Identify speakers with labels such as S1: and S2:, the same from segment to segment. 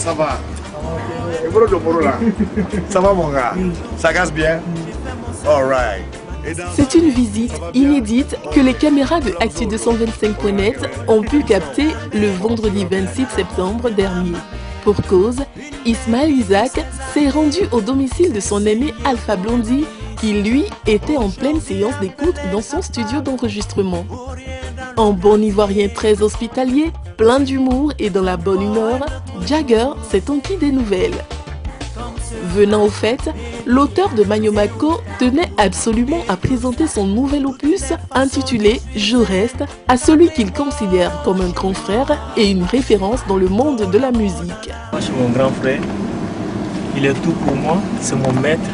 S1: ça va. Ça va mon gars? Ça casse bien? All right.
S2: C'est une visite inédite que les caméras de Actu225.net ont pu capter le vendredi 26 septembre dernier. Pour cause, Ismaël Isaac s'est rendu au domicile de son aimé Alpha Blondy, qui lui était en pleine séance d'écoute dans son studio d'enregistrement. En bon ivoirien très hospitalier, plein d'humour et dans la bonne humeur, Jagger s'est enquis des nouvelles. Venant au fait, l'auteur de Magno Mako tenait absolument à présenter son nouvel opus intitulé « Je reste » à celui qu'il considère comme un grand frère et une référence dans le monde de la musique.
S3: Moi, c'est mon grand frère, il est tout pour moi, c'est mon maître,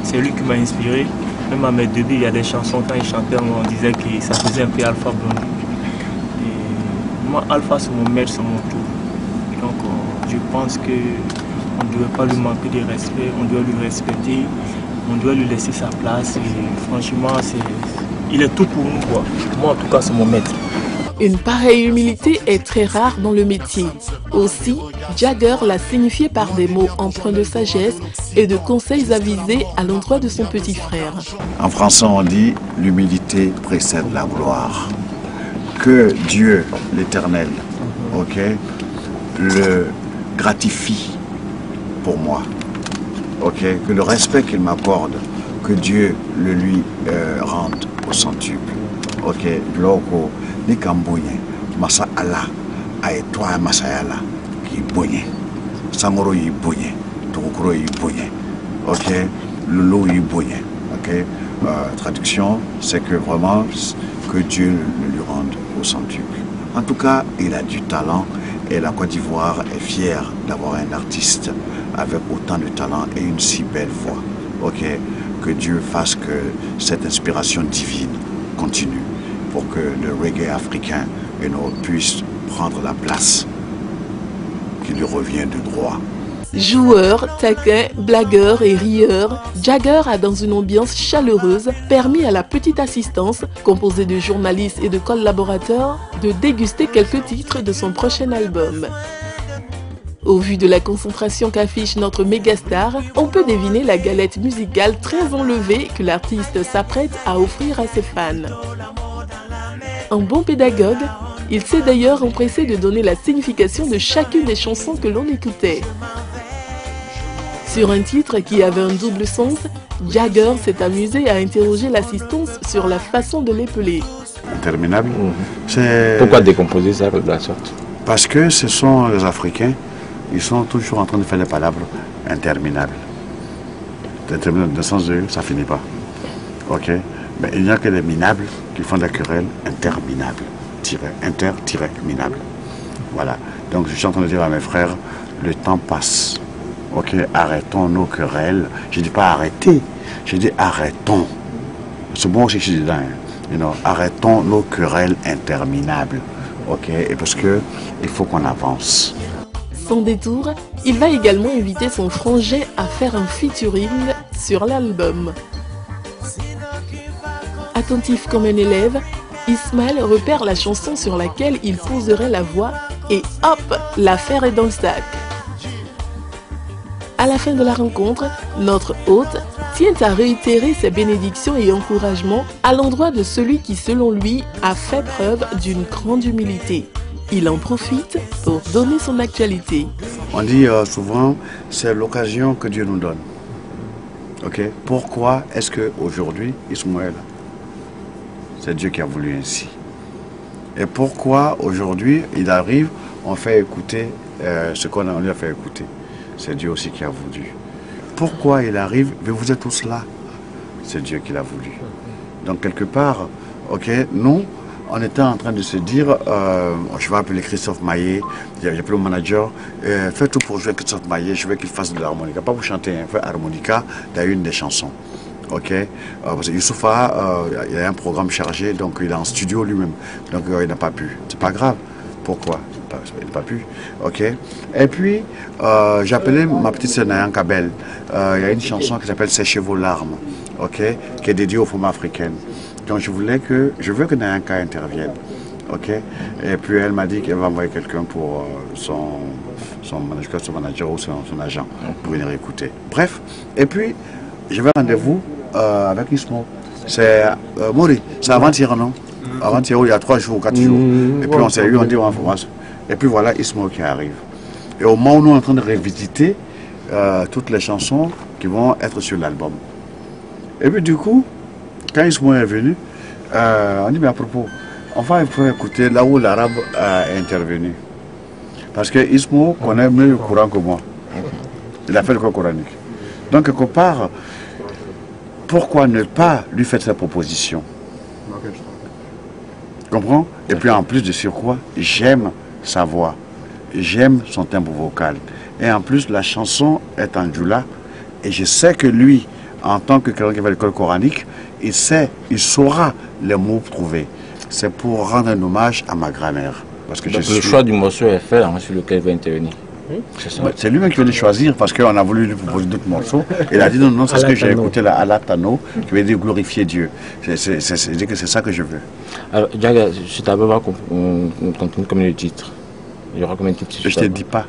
S3: c'est lui qui m'a inspiré. Même à mes débuts, il y a des chansons, quand il chantait, on disait que ça faisait un peu Alpha Blondy. Et moi, Alpha, c'est mon maître, c'est mon tout. Donc, je pense que on ne doit pas lui manquer de respect, on doit lui respecter, on doit lui laisser sa place. Et franchement, il est tout pour nous, quoi. Moi, en tout cas, c'est mon maître.
S2: Une pareille humilité est très rare dans le métier. Aussi, Jagger l'a signifié par des mots empreints de sagesse et de conseils avisés à l'endroit de son petit frère.
S1: En français, on dit « l'humilité précède la gloire ». Que Dieu, l'Éternel, le gratifie pour moi, que le respect qu'il m'accorde, que Dieu le lui rende au centuple. Loko ni kambonye masa Allah ay toi masayala qui bonye sangoro yi bonye tokoro yi bonye lolo yi bonye traduction c'est que vraiment que Dieu le lui rende au centuple. En tout cas, il a du talent et la Côte d'Ivoire est fière d'avoir un artiste avec autant de talent et une si belle voix. Que Dieu fasse que cette inspiration divine continue pour que le reggae africain puisse prendre la place qui lui revient de droit.
S2: Joueur, taquin, blagueur et rieur, Jagger a dans une ambiance chaleureuse permis à la petite assistance, composée de journalistes et de collaborateurs, de déguster quelques titres de son prochain album. Au vu de la concentration qu'affiche notre mégastar, on peut deviner la galette musicale très enlevée que l'artiste s'apprête à offrir à ses fans. Un bon pédagogue, il s'est d'ailleurs empressé de donner la signification de chacune des chansons que l'on écoutait. Sur un titre qui avait un double sens, Jagger s'est amusé à interroger l'assistance sur la façon de l'épeler.
S1: Interminable.
S4: Pourquoi décomposer ça de la sorte?
S1: Parce que ce sont les Africains, ils sont toujours en train de faire les palabres interminables. Interminable dans le sens de ça finit pas. Mais il n'y a que les minables qui font des querelles interminables. Inter-minable. Voilà. Donc je suis en train de dire à mes frères, le temps passe. Arrêtons nos querelles. Je ne dis pas arrêter, je dis arrêtons. C'est bon aussi que je dis dedans. Arrêtons nos querelles interminables. Et parce que il faut qu'on avance.
S2: Sans détour, il va également inviter son frangin à faire un featuring sur l'album. Attentif comme un élève, Ismaël repère la chanson sur laquelle il poserait la voix et hop, l'affaire est dans le sac. À la fin de la rencontre, notre hôte tient à réitérer ses bénédictions et encouragements à l'endroit de celui qui, selon lui, a fait preuve d'une grande humilité. Il en profite pour donner son actualité.
S1: On dit souvent, c'est l'occasion que Dieu nous donne. Pourquoi est-ce qu'aujourd'hui, Ismaël, c'est Dieu qui a voulu ainsi. Et pourquoi aujourd'hui, il arrive, on fait écouter ce qu'on lui a fait écouter. C'est Dieu aussi qui a voulu. Pourquoi il arrive, mais vous êtes tous là. C'est Dieu qui l'a voulu. Donc quelque part, nous, on était en train de se dire, je vais appeler Christophe Maillet, j'ai appelé le manager, fais tout pour jouer Christophe Maillet, je veux qu'il fasse de l'harmonica. Pas vous chanter, fait harmonica dans une des chansons. Parce que Youssoufa, il a un programme chargé, donc il est en studio lui-même. Donc il n'a pas pu. C'est pas grave. Pourquoi? Il n'a pas pu. Et puis, j'ai appelé ma petite sœur Nayan Kabel. Il y a une chanson qui s'appelle Séchez vos larmes, qui est dédiée aux femmes africaines. Donc je veux que Nayanka intervienne. Et puis elle m'a dit qu'elle va envoyer quelqu'un pour son manager ou son agent pour venir écouter. Bref, et puis, j'avais rendez-vous avec Ismo. C'est Mori, c'est avant-hier, non? Avant-hier, il y a 3 jours, 4 jours. Et puis on s'est eu, on dit en France. Et puis voilà Ismo qui arrive. Et au moment où nous sommes en train de revisiter toutes les chansons qui vont être sur l'album. Et puis du coup, quand Ismo est venu, on dit mais à propos, on va écouter là où l'arabe a intervenu. Parce que Ismo connaît mieux le Coran que moi. Il a fait le cours coranique. Donc quelque part, pourquoi ne pas lui faire cette proposition? Comprends? Et puis en plus de surcroît, j'aime sa voix, j'aime son timbre vocal. Et en plus, la chanson est en djoula. Et je sais que lui, en tant que quelqu'un qui fait l'école coranique, il saura les mots trouvés. C'est pour rendre un hommage à ma grand-mère. Parce que
S4: le choix du morceau est fait sur lequel il va intervenir.
S1: C'est lui-même qui veut choisir parce qu'on a voulu lui proposer d'autres morceaux. Il a dit non, non, c'est ce que j'ai écouté là, Alatano, qui veut dire glorifier Dieu. C'est ça que je veux. Alors,
S4: Diaga, je t'avais pas compris comme le titre. Il y aura combien de titres?
S1: Je ne te dis pas.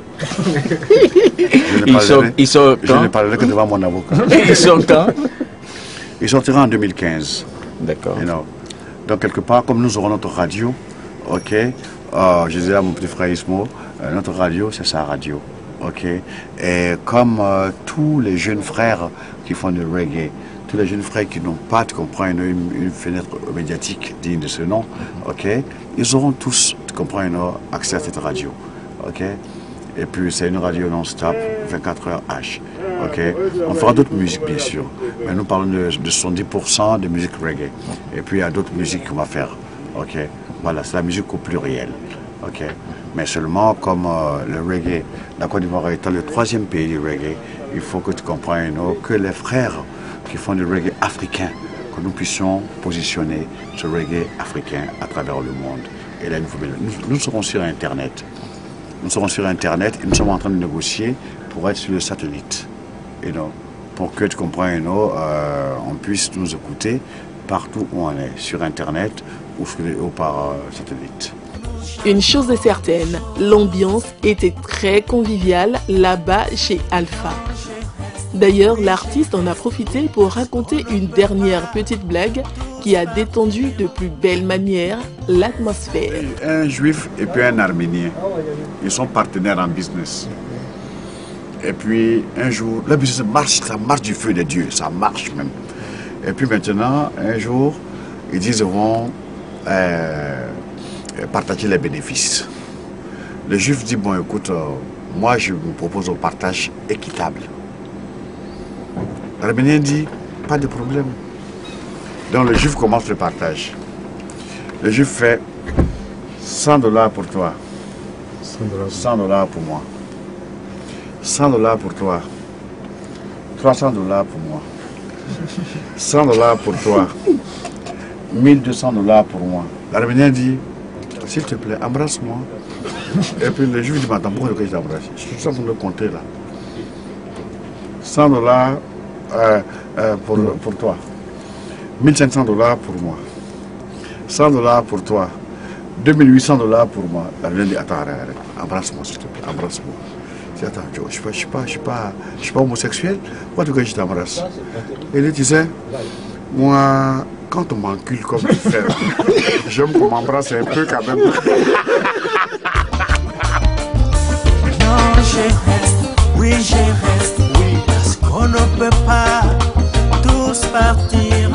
S4: Il sort quand?
S1: Je ne parlerai que devant mon avocat.
S4: Il sort quand?
S1: Il sortira en 2015.
S4: D'accord.
S1: Donc, quelque part, comme nous aurons notre radio, ok, je disais à mon petit frère Ismo, notre radio, c'est sa radio, ok. Et comme tous les jeunes frères qui font du reggae, tous les jeunes frères qui n'ont pas, tu comprends, une fenêtre médiatique digne de ce nom, ok, ils auront tous, tu comprends, accès à cette radio, ok. Et puis c'est une radio non-stop, 24 heures H, ok. On fera d'autres musiques bien sûr, mais nous parlons de 70% de musique reggae. Et puis il y a d'autres musiques qu'on va faire, ok. Voilà, c'est la musique au pluriel, ok. Mais seulement comme le reggae, la Côte d'Ivoire étant le 3e pays du reggae, il faut que tu comprennes que les frères qui font du reggae africain, que nous puissions positionner ce reggae africain à travers le monde. Et là, nous serons sur Internet. Nous serons sur Internet et nous sommes en train de négocier pour être sur le satellite. Pour que tu comprennes, on puisse nous écouter partout où on est, sur Internet ou par satellite.
S2: Une chose est certaine, l'ambiance était très conviviale là-bas chez Alpha. D'ailleurs, l'artiste en a profité pour raconter une dernière petite blague qui a détendu de plus belle manière l'atmosphère.
S1: Un juif et puis un arménien, ils sont partenaires en business. Et puis un jour, le business marche, ça marche du feu de Dieu, ça marche même. Et puis maintenant, un jour, ils disent qu'ils vont partager les bénéfices. Le juif dit, bon écoute, moi je vous propose un partage équitable. L'arménien dit, pas de problème. Donc le juif commence le partage. Le juif fait $100 pour toi, $100 pour moi, $100 pour toi, $300 pour moi, $100 pour toi, $1200 pour moi. L'arménien dit, s'il te plaît, embrasse-moi. Et puis le juif dit, mais attends, pourquoi je t'embrasse? Je suis en train de compter là. $100 pour toi. $1500 pour moi. $100 pour toi. $2800 pour moi. L'arménien dit, attends, arrête. Embrasse-moi s'il te plaît, embrasse-moi. Je dis, attends, je suis pas homosexuel. Pourquoi tu veux que je t'embrasse? Et il disait, moi, quand on m'encule comme tu fais, j'aime qu'on m'embrasse un peu quand même.
S5: Non, je reste, oui, parce qu'on ne peut pas tous partir.